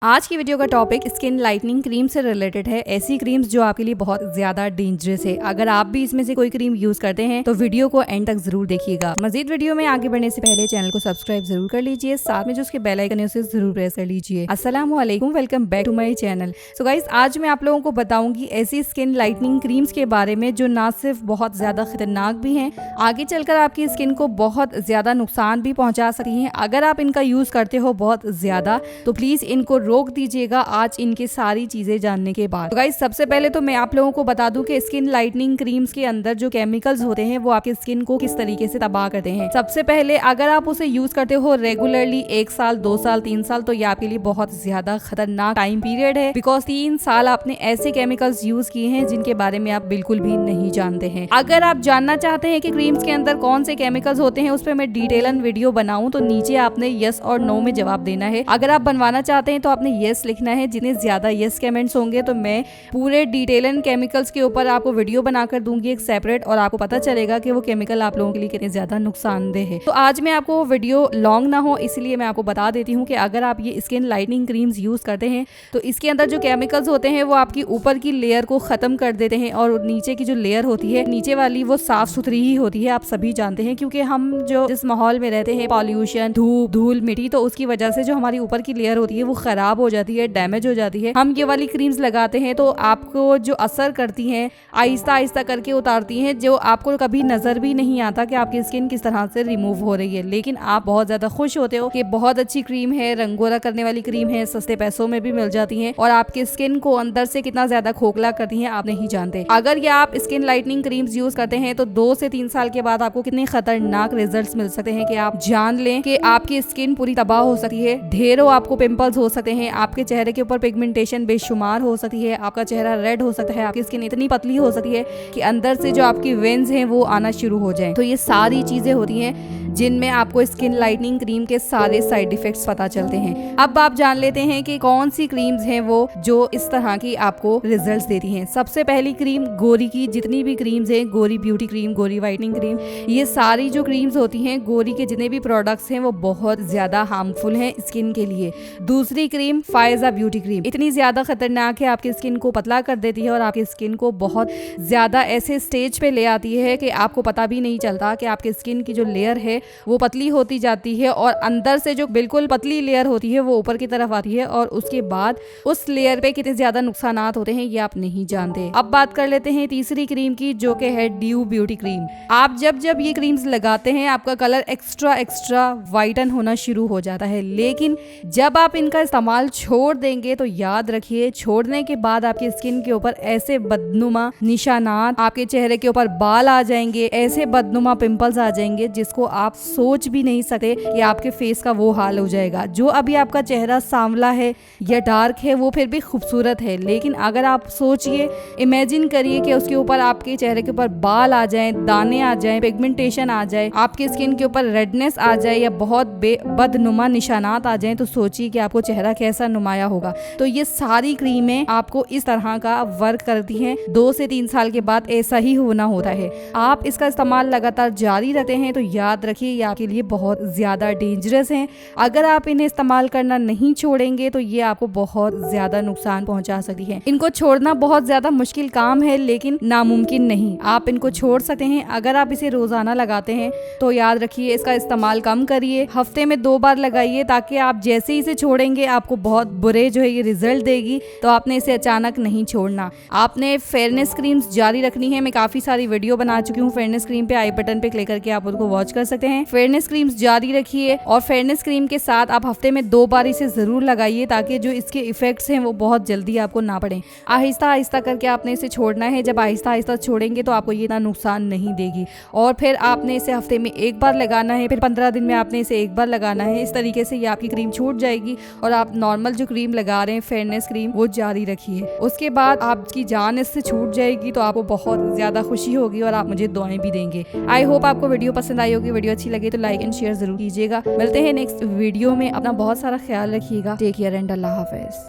आज की वीडियो का टॉपिक स्किन लाइटनिंग क्रीम से रिलेटेड है। ऐसी क्रीम्स जो आपके लिए बहुत ज्यादा डेंजरस है। अगर आप भी इसमें से कोई क्रीम यूज करते हैं तो वीडियो को एंड तक जरूर देखिएगा। मजीद वीडियो में आगे बढ़ने से पहले चैनल को सब्सक्राइब जरूर कर लीजिए, साथ में जो उसके बेल आइकन है उसे जरूर प्रेस कर लीजिए। अस्सलाम वालेकुम, welcome back to my channel. So guys, आज मैं आप लोगों को बताऊंगी ऐसी स्किन लाइटनिंग क्रीम्स के बारे में जो ना सिर्फ बहुत ज्यादा खतरनाक भी हैं, आगे चलकर आपकी स्किन को बहुत ज्यादा नुकसान भी पहुंचा सकती हैं। अगर आप इनका यूज करते हो बहुत ज्यादा तो प्लीज इनको रोक दीजिएगा आज इनकी सारी चीजें जानने के बाद। तो गाइस, सबसे पहले तो मैं आप लोगों को बता दूं कि स्किन लाइटनिंग क्रीम्स के अंदर जो केमिकल्स होते हैं वो आपकी स्किन को किस तरीके से तबाह करते हैं। सबसे पहले अगर आप उसे यूज करते हो रेगुलरली 1 साल 2 साल 3 साल तो ये आपके लिए बहुत ज्यादा खतरनाक टाइम पीरियड है, बिकॉज 3 साल आपने ऐसे केमिकल्स यूज किए हैं जिनके बारे में आप बिल्कुल भी नहीं जानते हैं। अगर आप जानना चाहते हैं कि क्रीम्स के अंदर कौन से केमिकल्स होते हैं उस पर मैं डिटेलन वीडियो बनाऊं तो नीचे आपने यस और नो में जवाब देना है। अगर आप बनवाना चाहते हैं तो आपने यस लिखना है। जितने ज्यादा यस कमेंट्स होंगे तो मैं पूरे डिटेलन केमिकल्स के ऊपर आपको वीडियो बनाकर दूंगी एक सेपरेट, और आपको पता चलेगा कि वो केमिकल आप लोगों के लिए कितने ज्यादा नुकसानदेह है। तो आज मैं आपको वीडियो लॉन्ग ना हो इसलिए मैं आपको बता देती हूँ कि अगर आप ये स्किन लाइटनिंग क्रीम्स यूज करते हैं तो इसके अंदर जो केमिकल्स होते हैं वो आपकी ऊपर की लेयर को खत्म कर देते हैं, और नीचे की जो लेयर होती है नीचे वाली वो साफ सुथरी ही होती है। आप सभी जानते हैं क्योंकि हम जो जिस माहौल में रहते हैं, पॉल्यूशन, धूप, धूल, मिट्टी, तो उसकी वजह से जो हमारी ऊपर की लेयर होती है वो खराब हो जाती है, डैमेज हो जाती है। हम ये वाली क्रीम्स लगाते हैं तो आपको जो असर करती हैं आहिस्ता आहिस्ता करके उतारती हैं, जो आपको कभी नजर भी नहीं आता कि आपकी स्किन किस तरह से रिमूव हो रही है। लेकिन आप बहुत ज्यादा खुश होते हो कि बहुत अच्छी क्रीम है, रंगोरा करने वाली क्रीम है, सस्ते पैसों में भी मिल जाती है, और आपकी स्किन को अंदर से कितना ज्यादा खोखला करती है आप नहीं जानते। अगर ये आप स्किन लाइटनिंग क्रीम्स यूज करते हैं तो 2 से 3 साल के बाद आपको कितने खतरनाक रिजल्ट्स मिल सकते हैं कि आप जान लें कि आपकी स्किन पूरी तबाह हो सकती है। ढेरों आपको पिंपल्स हो सकते हैं, आपके चेहरे के ऊपर पिगमेंटेशन बेशुमार हो सकती है, आपका चेहरा रेड हो सकता है, आपकी स्किन इतनी पतली हो सकती है कि अंदर से जो आपकी वेन्स हैं वो आना शुरू हो जाएं। तो ये सारी चीजें होती हैं जिनमें आपको स्किन लाइटनिंग क्रीम के सारे साइड इफेक्ट्स पता चलते हैं। अब आप जान लेते हैं कि कौन सी क्रीम्स हैं वो जो इस तरह की आपको रिजल्ट्स देती हैं। सबसे पहली क्रीम गोरी की, जितनी भी क्रीम्स हैं, गोरी ब्यूटी क्रीम, गोरी वाइटनिंग क्रीम, ये सारी जो क्रीम्स होती हैं, गोरी के जितने भी प्रोडक्ट्स हैं वो बहुत ज्यादा हार्मफुल हैं स्किन के लिए। दूसरी क्रीम फायजा ब्यूटी क्रीम, इतनी ज्यादा खतरनाक है, आपकी स्किन को पतला कर देती है और आपकी स्किन को बहुत ज्यादा ऐसे स्टेज पे ले आती है कि आपको पता भी नहीं चलता कि आपकी स्किन की जो लेयर है वो पतली होती जाती है, और अंदर से जो बिल्कुल पतली लेयर होती है वो ऊपर की तरफ आती है, और उसके बाद उस लेयर पे कितने ज्यादा नुकसानात होते हैं ये आप नहीं जानते। अब बात कर लेते हैं तीसरी क्रीम की, जो कि है ड्यू ब्यूटी क्रीम। आप जब जब ये क्रीम्स लगाते हैं आपका कलर एक्स्ट्रा एक्स्ट्रा वाइटन होना शुरू हो जाता है, लेकिन जब आप इनका इस्तेमाल छोड़ देंगे तो याद रखिए छोड़ने के बाद आपकी स्किन के ऊपर ऐसे बदनुमा निशानात, आपके चेहरे के ऊपर बाल आ जाएंगे, ऐसे बदनुमा पिंपल्स आ जाएंगे जिसको आप सोच भी नहीं सकते कि आपके फेस का वो हाल हो जाएगा। जो अभी आपका चेहरा सांवला है या डार्क है वो फिर भी खूबसूरत है, लेकिन अगर आप सोचिए, इमेजिन करिए कि उसके ऊपर आपके चेहरे के ऊपर बाल आ जाएं, दाने आ जाएं, पिगमेंटेशन आ जाए, आपके स्किन के ऊपर रेडनेस आ जाए या बहुत बदनुमा निशानात आ जाए, तो सोचिए कि आपको चेहरा कैसा नुमाया होगा। तो ये सारी क्रीमें आपको इस तरह का वर्क करती हैं। 2 से 3 साल के बाद ऐसा ही होना होता है। आप इसका इस्तेमाल लगातार जारी रखते हैं तो याद रखिए ये आपके लिए बहुत ज्यादा डेंजरस हैं। अगर आप इन्हें इस्तेमाल करना नहीं छोड़ेंगे तो ये आपको बहुत ज्यादा नुकसान पहुंचा सकती है। इनको छोड़ना बहुत ज्यादा मुश्किल काम है लेकिन नामुमकिन नहीं। आप इनको छोड़ सकते हैं अगर आप इसे रोजाना लगाते हैं। तो याद रखिए इसका इस्तेमाल कम करिए, हफ्ते में 2 बार लगाइए, ताकि आप जैसे ही इसे छोड़ेंगे आपको बहुत बुरे जो है ये रिजल्ट देगी। तो आपने इसे अचानक नहीं छोड़ना। आपने फेयरनेस क्रीम्स जारी रखनी है। मैं काफी सारी वीडियो बना चुकी हूँ फेयरनेस क्रीम पे, आई बटन पे क्लिक करके आप उनको वॉच कर सकते हैं। फेयरनेस क्रीम्स जारी रखिए, और फेयरनेस क्रीम के साथ आप हफ्ते में 2 बार इसे जरूर लगाइए ताकि जो इसके इफेक्ट्स हैं वो बहुत जल्दी आपको ना पड़े। आहिस्ता आहिस्ता करके आपने इसे छोड़ना है। जब आहिस्ता आहिस्ता छोड़ेंगे तो आपको ये इतना नुकसान नहीं देगी, और फिर आपने इसे हफ्ते में 1 बार लगाना है, फिर 15 दिन में आपने इसे 1 बार लगाना है। इस तरीके से ये आपकी क्रीम छूट जाएगी और आप नॉर्मल जो क्रीम लगा रहे हैं फेयरनेस क्रीम वो जारी रखिए। उसके बाद आपकी जान इससे छूट जाएगी तो आपको बहुत ज्यादा खुशी होगी और आप मुझे दुआएं भी देंगे। आई होप आपको वीडियो पसंद आई होगी। वीडियो अच्छी लगे तो लाइक एंड शेयर जरूर कीजिएगा। मिलते हैं नेक्स्ट वीडियो में। अपना बहुत सारा ख्याल रखिएगा। टेक केयर एंड अल्लाह हाफिज।